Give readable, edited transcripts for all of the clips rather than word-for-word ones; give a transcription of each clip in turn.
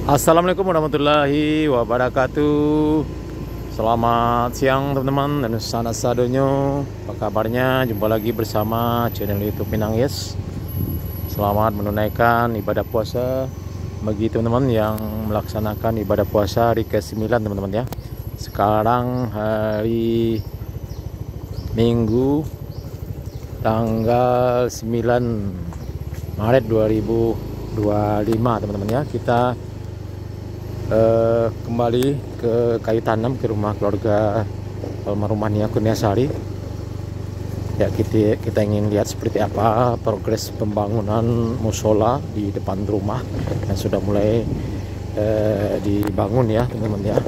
Assalamualaikum warahmatullahi wabarakatuh. Selamat siang teman-teman dan sanak sadonyo. Apa kabarnya? Jumpa lagi bersama channel YouTube Minang Yes. Selamat menunaikan ibadah puasa bagi teman-teman yang melaksanakan ibadah puasa hari ke-9 teman-teman ya. Sekarang hari Minggu tanggal 9 Maret 2025 teman-teman ya. Kita kembali ke kayu tanam ke rumah keluarga almarhumah Nia Kurniasari ya. Kita ingin lihat seperti apa progres pembangunan musola di depan rumah yang sudah mulai dibangun ya teman-teman ya.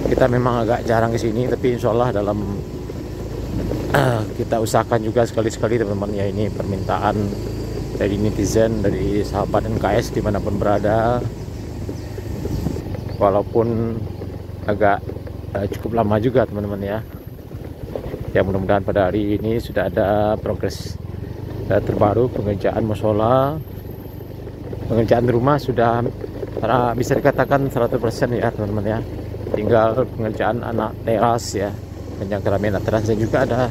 Kita memang agak jarang ke sini, tapi insya Allah dalam kita usahakan juga sekali-sekali teman-teman ya. Ini permintaan dari netizen, dari sahabat NKS dimanapun berada, walaupun agak cukup lama juga teman-teman ya. Ya mudah-mudahan pada hari ini sudah ada progres terbaru pengerjaan musola, pengerjaan rumah sudah bisa dikatakan 100% ya teman-teman ya. Tinggal pengerjaan anak teras ya, penjangkauan anak teras, dan juga ada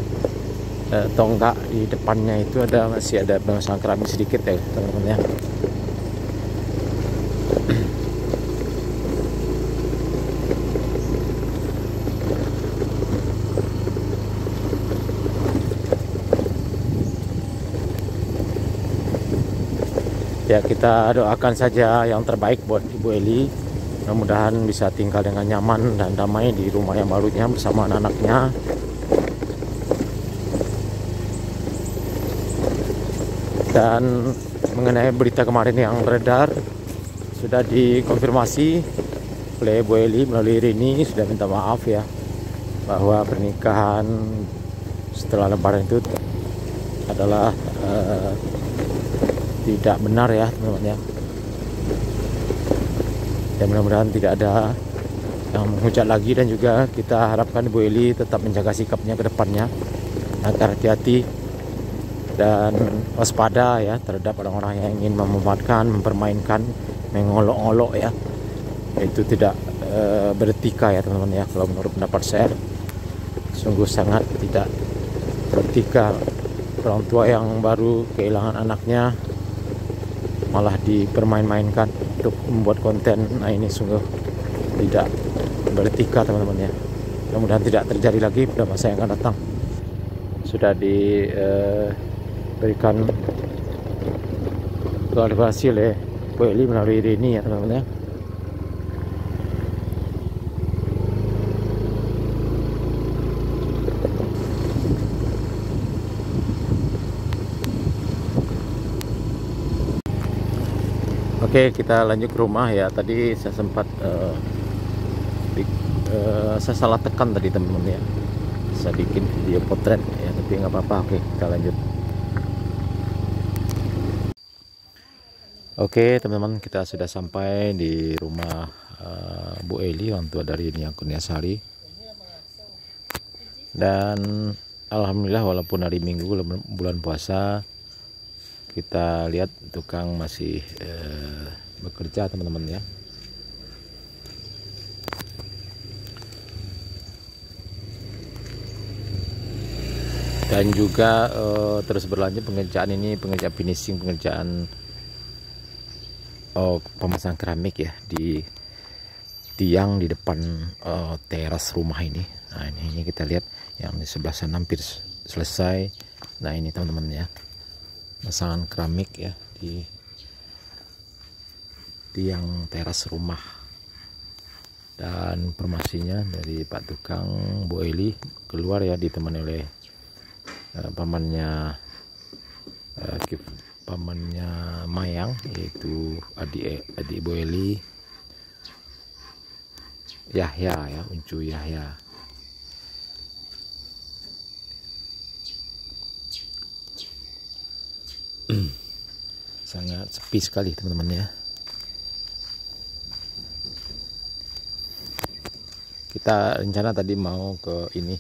tonggak di depannya itu masih ada pemasangan keramik sedikit ya teman-teman ya. Ya kita doakan saja yang terbaik buat Ibu Eli. Mudah-mudahan bisa tinggal dengan nyaman dan damai di rumah yang barunya bersama anak-anaknya. Dan mengenai berita kemarin yang beredar, sudah dikonfirmasi oleh Ibu Eli melalui Rini, sudah minta maaf ya, bahwa pernikahan setelah Lebaran itu adalah tidak benar ya teman-teman ya. Dan mudah-mudahan tidak ada yang menghujat lagi, dan juga kita harapkan Ibu Eli tetap menjaga sikapnya ke depannya agar hati-hati dan waspada ya terhadap orang-orang yang ingin memanfaatkan, mempermainkan, mengolok-olok ya. Itu tidak beretika ya teman-teman ya. Kalau menurut pendapat saya sungguh sangat tidak beretika. Orang tua yang baru kehilangan anaknya malah dipermain-mainkan untuk membuat konten. Nah ini sungguh tidak beretika teman-teman ya. Mudah-mudahan tidak terjadi lagi pada masa yang akan datang. Sudah diberikan klarifikasi oleh Bu Eli melalui ini ya teman-teman ya. Oke, kita lanjut ke rumah ya. Tadi saya sempat saya salah tekan tadi teman-teman ya. Saya bikin video potret ya, tapi nggak apa-apa. Oke, kita lanjut. Oke teman-teman, kita sudah sampai di rumah Bu Eli, orang tua dari Nia Kurniasari. Dan alhamdulillah walaupun hari Minggu bulan puasa, kita lihat tukang masih bekerja teman-teman ya. Dan juga terus berlanjut pengerjaan ini, pengerjaan finishing, pengerjaan pemasangan keramik ya di tiang di depan teras rumah ini. Nah ini kita lihat yang di sebelah sana hampir selesai. Nah ini teman-teman ya, pemasangan keramik ya di tiang teras rumah. Dan informasinya dari Pak Tukang, Bu Eli keluar ya, ditemani oleh pamannya Mayang, yaitu adik Bu Eli, Yahya ya, Uncu Yahya. Sangat sepi sekali teman-teman ya. Kita rencana tadi mau ke ini,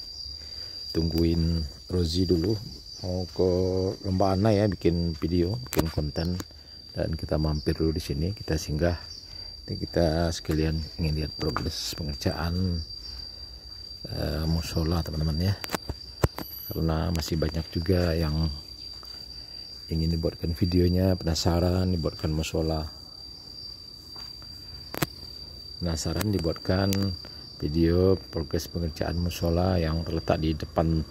tungguin Rozi dulu, mau ke Lembah Ana ya, bikin video, bikin konten, dan kita mampir dulu di sini. Kita singgah Jadi kita sekalian ingin lihat progres pengerjaan musola teman-teman ya, karena masih banyak juga yang ingin dibuatkan videonya, penasaran dibuatkan musola, penasaran dibuatkan video progres pengerjaan musola yang terletak di depan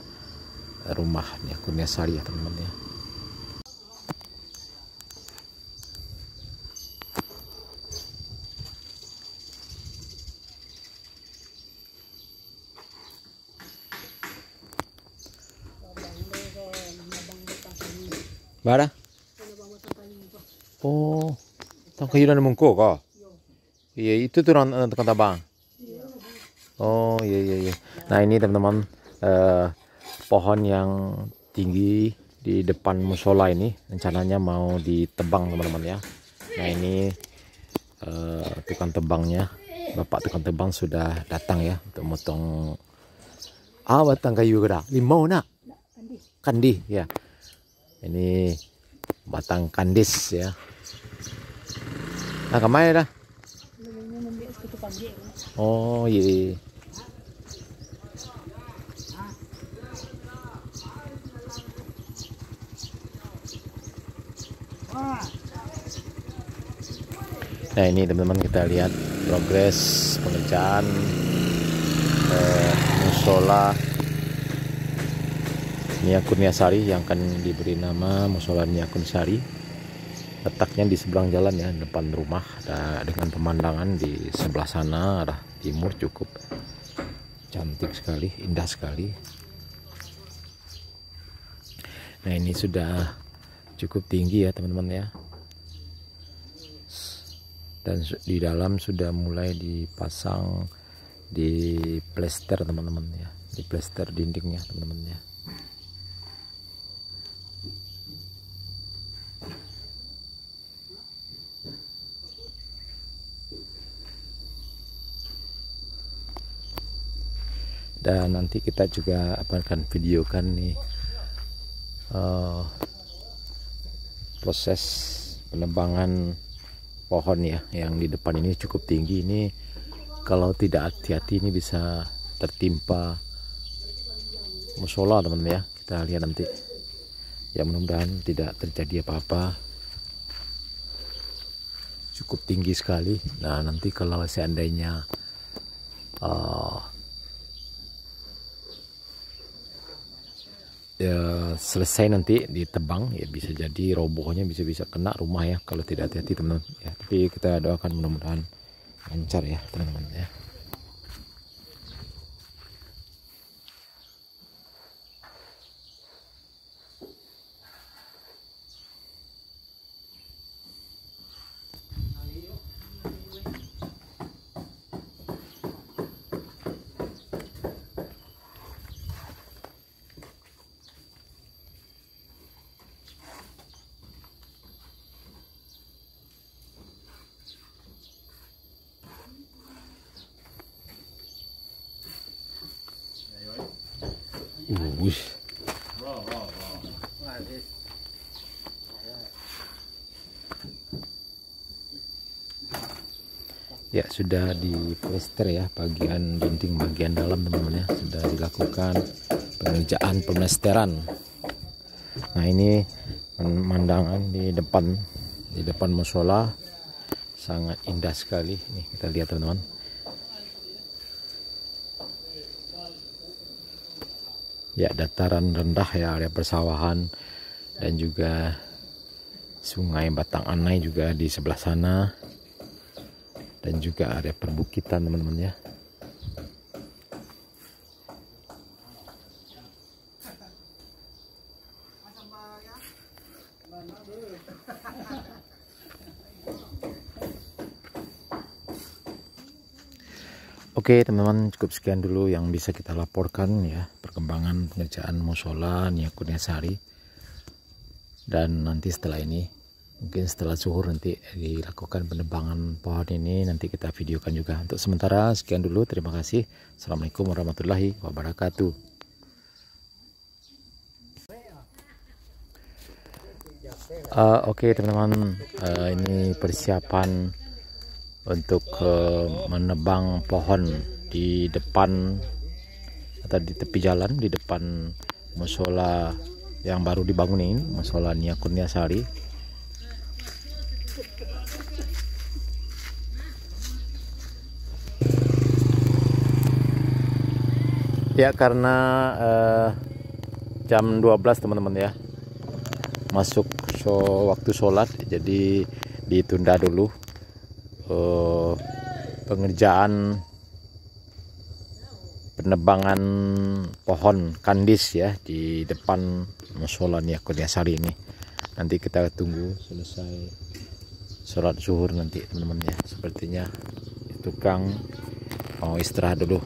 rumah Kurnia Sari ya teman-teman ya. Bara? Oh, tang kayu dan mungko kok. Iya, itu tuh tukang tabang. Oh, iya. Nah, ini teman-teman pohon yang tinggi di depan musola ini rencananya mau ditebang teman-teman ya. Nah, ini tukang tebangnya, Bapak tukang tebang sudah datang ya untuk motong batang kayu gerak. Limau nak? Kandi ya. Ini batang kandis ya. Nah, kemana dah? Oh iya. Nah, ini teman-teman kita lihat progres pengerjaan musola Nia Kurnia Sari yang akan diberi nama musola Nia Kurnia Sari. Letaknya di seberang jalan ya, depan rumah, dengan pemandangan di sebelah sana arah timur cukup cantik sekali, indah sekali. Nah, ini sudah cukup tinggi ya teman-teman ya, dan di dalam sudah mulai dipasang di plester teman-teman ya, di plester dindingnya teman-teman ya. Dan nanti kita juga akan videokan nih proses penebangan pohon ya, yang di depan ini cukup tinggi. Ini kalau tidak hati-hati ini bisa tertimpa musola teman-teman ya. Kita lihat nanti ya, mudah-mudahan tidak terjadi apa-apa. Cukup tinggi sekali. Nah, nanti kalau seandainya ya selesai nanti ditebang ya, bisa jadi robohnya bisa kena rumah ya kalau tidak hati-hati teman-teman ya. Tapi kita doakan mudah-mudahan lancar ya teman-teman ya. Ya, sudah di plester ya bagian dinding bagian dalam teman-teman ya, sudah dilakukan pengerjaan pemlesteran. Nah, ini pemandangan di depan musola sangat indah sekali. Nih kita lihat teman-teman. Ya, dataran rendah ya, area persawahan dan juga sungai Batang Anai juga di sebelah sana, dan juga area perbukitan teman-teman ya. Oke teman-teman, cukup sekian dulu yang bisa kita laporkan ya, perkembangan pengerjaan musola Nia Kurnia Sari. Dan nanti setelah ini, mungkin setelah zuhur nanti dilakukan penebangan pohon ini, nanti kita videokan juga. Untuk sementara sekian dulu, terima kasih. Assalamualaikum warahmatullahi wabarakatuh. Oke teman-teman, ini persiapan untuk menebang pohon di depan atau di tepi jalan di depan musola yang baru dibangun ini, musola Nia Kurniasari. Ya, karena jam 12 teman-teman ya, masuk waktu sholat, jadi ditunda dulu pengerjaan penebangan pohon kandis ya di depan musola Nia Kurniasari ini. Nanti kita tunggu selesai sholat zuhur nanti teman-teman ya. Sepertinya tukang mau istirahat dulu.